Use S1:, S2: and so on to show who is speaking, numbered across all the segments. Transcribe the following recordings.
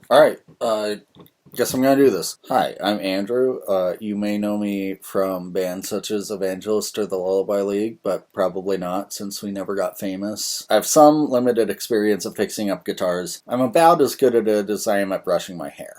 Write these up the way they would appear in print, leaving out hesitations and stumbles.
S1: Alright, guess I'm gonna do this. Hi, I'm Andrew. You may know me from bands such as Evangelist or the Lullaby League, but probably not since we never got famous. I have some limited experience of fixing up guitars. I'm about as good at it as I am at brushing my hair.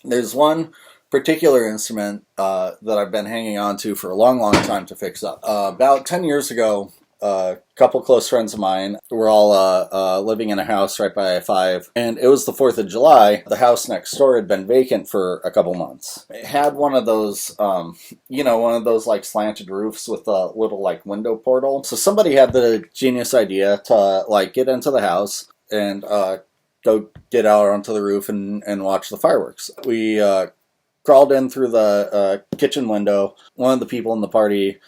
S1: There's one particular instrument that I've been hanging on to for a long, long time to fix up. About 10 years ago, a couple close friends of mine were all living in a house right by I-5, and it was the 4th of July. The house next door had been vacant for a couple months. It had one of those, one of those like slanted roofs with a little like window portal. So somebody had the genius idea to like get into the house and go get out onto the roof and watch the fireworks. We crawled in through the kitchen window. One of the people in the party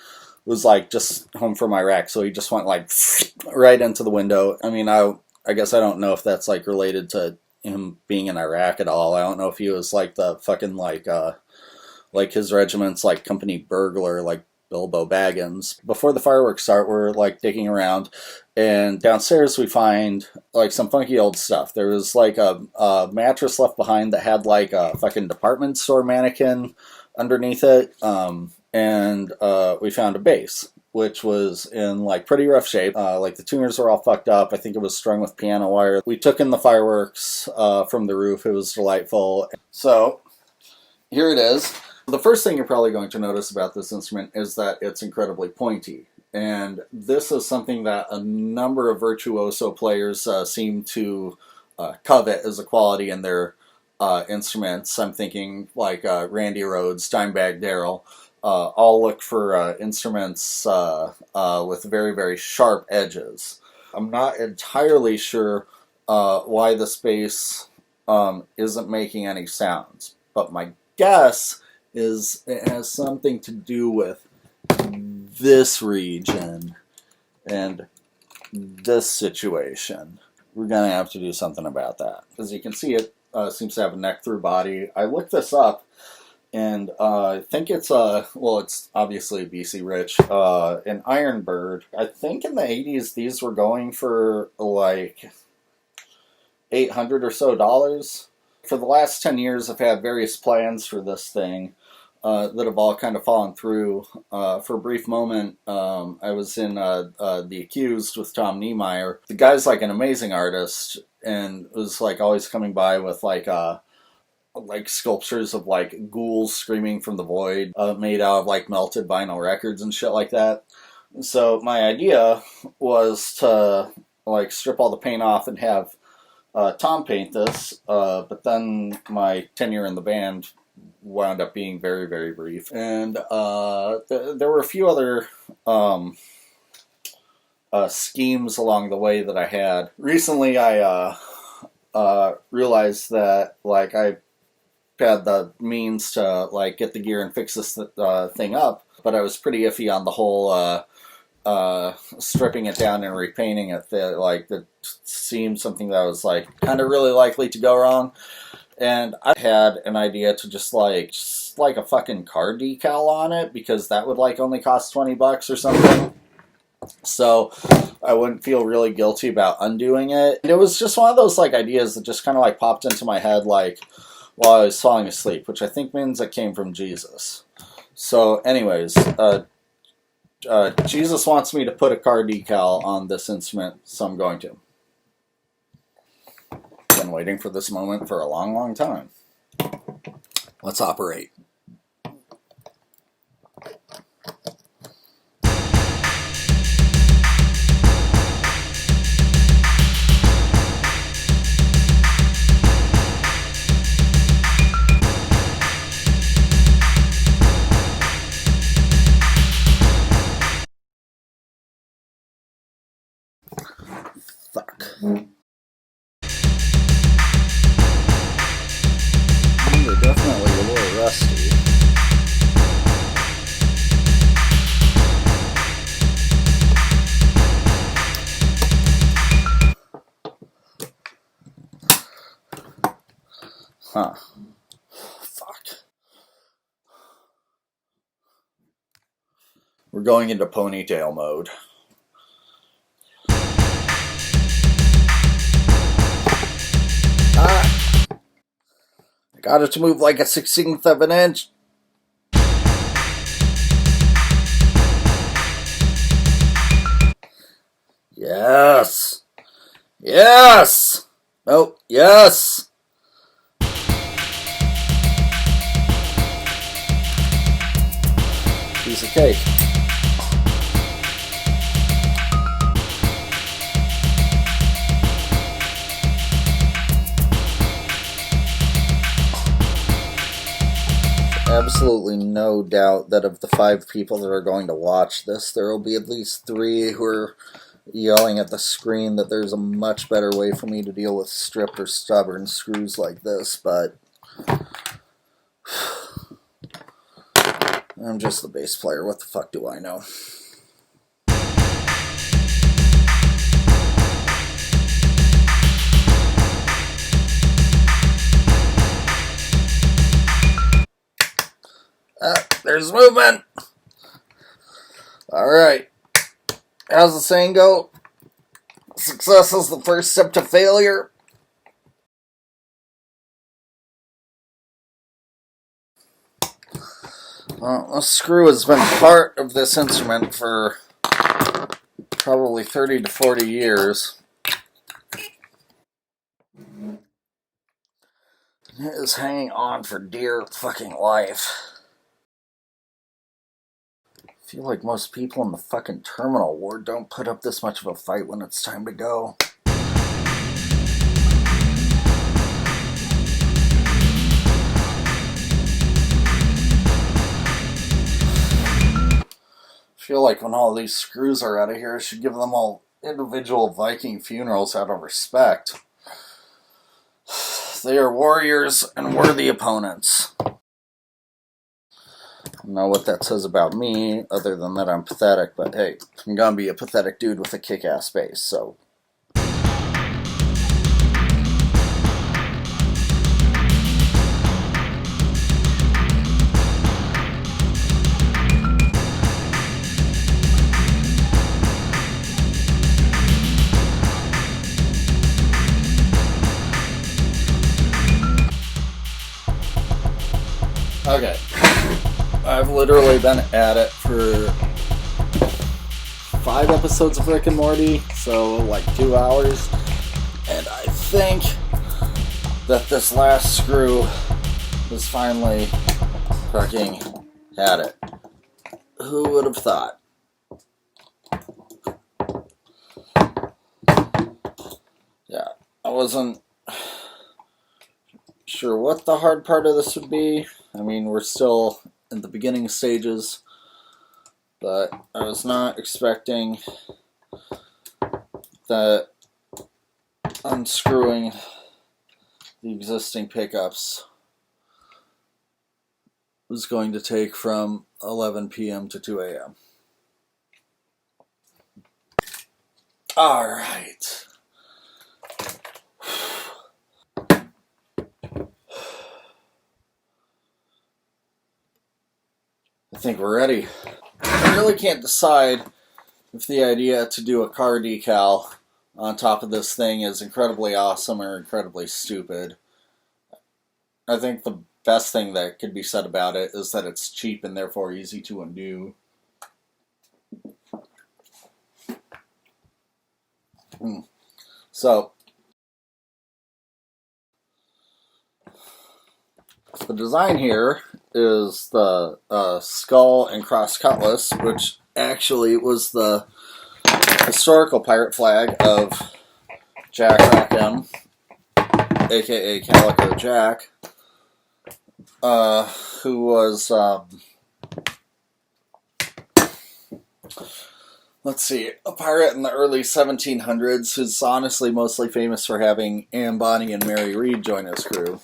S1: was like just home from Iraq, so he just went like right into the window. I mean, I guess I don't know if that's like related to him being in Iraq at all. I don't know if he was like the fucking like his regiment's like company burglar, like Bilbo Baggins. Before the fireworks start, we're like digging around, and downstairs we find like some funky old stuff. There was like a mattress left behind that had like a fucking department store mannequin underneath it. And we found a bass, which was in like pretty rough shape. Like the tuners were all fucked up. I think it was strung with piano wire. We took in the fireworks from the roof. It was delightful. So here it is. The first thing you're probably going to notice about this instrument is that it's incredibly pointy. And this is something that a number of virtuoso players seem to covet as a quality in their instruments. I'm thinking like Randy Rhoads, Dimebag Darrell. All look for instruments with very, very sharp edges. I'm not entirely sure why this bass isn't making any sounds, but my guess is it has something to do with this region and this situation. We're going to have to do something about that. As you can see, it seems to have a neck-through body. I looked this up, and I think it's it's obviously BC Rich, an IronBird. I think in the 80s these were going for like $800 or so. For the last 10 years I've had various plans for this thing that have all kind of fallen through. For a brief moment I was in The Accused with Tom Niemeyer. The guy's like an amazing artist and was like always coming by with like sculptures of like ghouls screaming from the void made out of like melted vinyl records and shit like that. So my idea was to like strip all the paint off and have Tom paint this, but then my tenure in the band wound up being very, very brief. And there were a few other schemes along the way that I had. Recently I realized that like I had the means to like get the gear and fix this thing up, but I was pretty iffy on the whole stripping it down and repainting it. That seemed something that was like kind of really likely to go wrong. And I had an idea to just like a fucking car decal on it, because that would like only cost $20 or something. So I wouldn't feel really guilty about undoing it. And it was just one of those like ideas that just kind of like popped into my head like while I was falling asleep, which I think means it came from Jesus. So anyways, Jesus wants me to put a car decal on this instrument, so I'm going to. Been waiting for this moment for a long, long time. Let's operate. Fuck. They're definitely a little rusty. Huh. Fuck. We're going into ponytail mode. got it to move like a 16th of an inch. Yes. Yes. Nope. Yes. Piece of cake. Absolutely no doubt that of the 5 people that are going to watch this, there will be at least 3 who are yelling at the screen that there's a much better way for me to deal with stripped or stubborn screws like this, but I'm just the bass player. What the fuck do I know? There's movement. Alright. How's the saying go? Success is the first step to failure. Well, a screw has been part of this instrument for probably 30 to 40 years. It is hanging on for dear fucking life. I feel like most people in the fucking terminal ward don't put up this much of a fight when it's time to go. I feel like when all these screws are out of here, I should give them all individual Viking funerals out of respect. They are warriors and worthy opponents. I don't know what that says about me, other than that I'm pathetic, but hey, I'm gonna be a pathetic dude with a kick-ass bass, so... Okay, I've literally been at it for 5 episodes of Rick and Morty, so like 2 hours, and I think that this last screw has finally fucking had it. Who would have thought? Yeah, I wasn't sure what the hard part of this would be. I mean, we're still in the beginning stages, but I was not expecting that unscrewing the existing pickups was going to take from 11 p.m. to 2 a.m. All right. I think we're ready. I really can't decide if the idea to do a car decal on top of this thing is incredibly awesome or incredibly stupid. I think the best thing that could be said about it is that it's cheap and therefore easy to undo. So, the design here is the skull and cross-cutlass, which actually was the historical pirate flag of Jack Rackham, aka Calico Jack, who was, let's see, a pirate in the early 1700s who's honestly mostly famous for having Anne Bonny and Mary Read join his crew.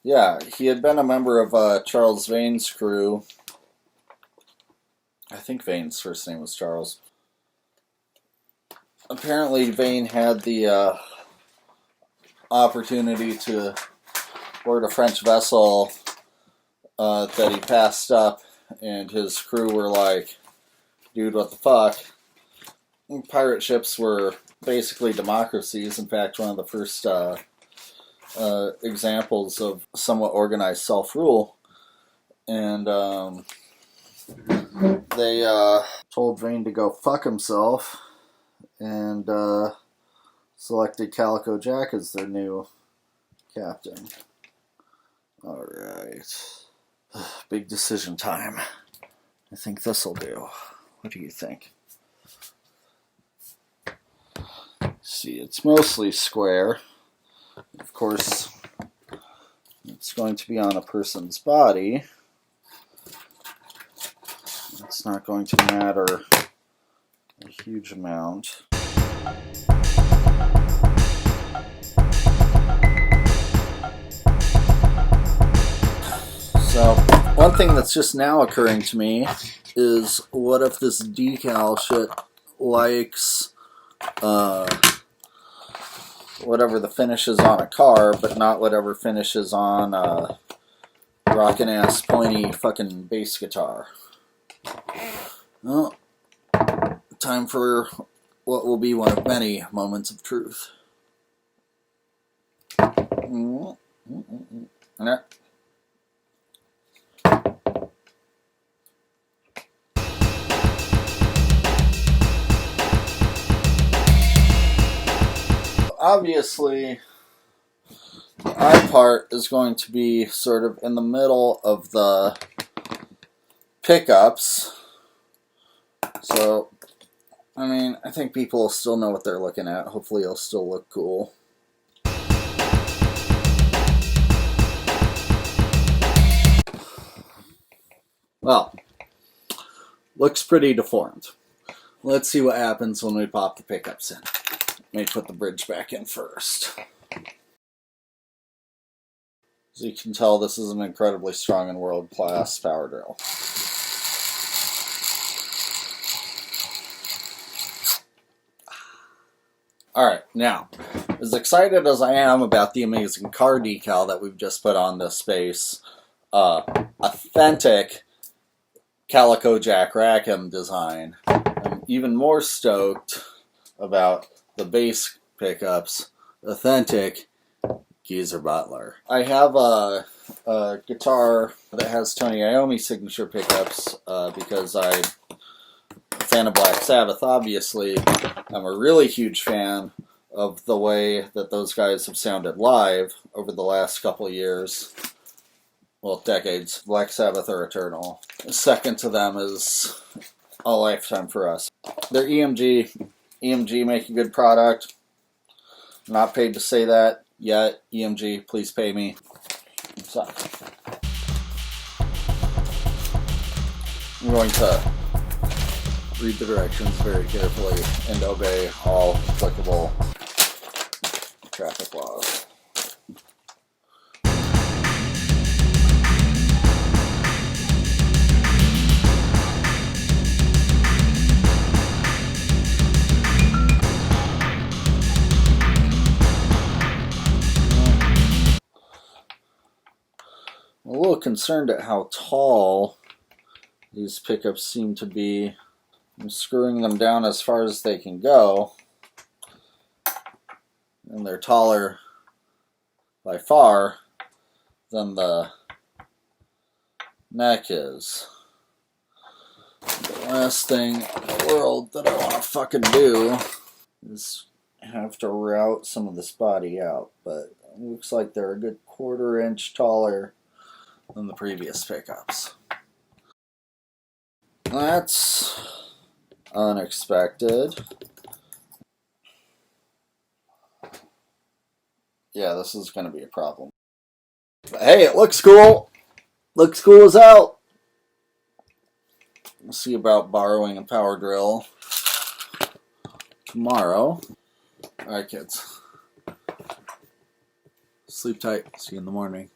S1: Yeah, he had been a member of Charles Vane's crew. I think Vane's first name was Charles. Apparently Vane had the opportunity to board a French vessel that he passed up, and his crew were like, dude, what the fuck? pirate ships were basically democracies. In fact, one of the first examples of somewhat organized self-rule. And they told Vane to go fuck himself and selected Calico Jack as their new captain. Alright. Big decision time. I think this'll do. What do you think? See, it's mostly square. Of course, it's going to be on a person's body. It's not going to matter a huge amount. So, one thing that's just now occurring to me is, what if this decal shit likes whatever the finish is on a car, but not whatever finish is on a rockin' ass pointy fucking bass guitar? Well, time for what will be one of many moments of truth. Obviously, the eye part is going to be sort of in the middle of the pickups. So, I mean, I think people will still know what they're looking at. Hopefully it'll still look cool. Well, looks pretty deformed. Let's see what happens when we pop the pickups in. Let me put the bridge back in first. As you can tell, this is an incredibly strong and world-class power drill. Alright, now, as excited as I am about the amazing car decal that we've just put on this space, authentic Calico Jack Rackham design, I'm even more stoked about the bass pickups, authentic Geezer Butler. I have a guitar that has Tony Iommi signature pickups because I'm a fan of Black Sabbath, obviously. I'm a really huge fan of the way that those guys have sounded live over the last couple of years. Well, decades. Black Sabbath are eternal. Second to them is a lifetime for us. They're EMG. EMG make a good product. I'm not paid to say that yet. EMG, please pay me. So, I'm going to read the directions very carefully and obey all applicable traffic laws. I'm a little concerned at how tall these pickups seem to be. I'm screwing them down as far as they can go, and they're taller by far than the neck is. The last thing in the world that I want to fucking do is have to route some of this body out, but it looks like they're a good 1/4 inch taller than the previous pickups. That's unexpected. Yeah, this is going to be a problem. But hey, it looks cool. Looks cool as hell. We'll see about borrowing a power drill tomorrow. Alright, kids. Sleep tight. See you in the morning.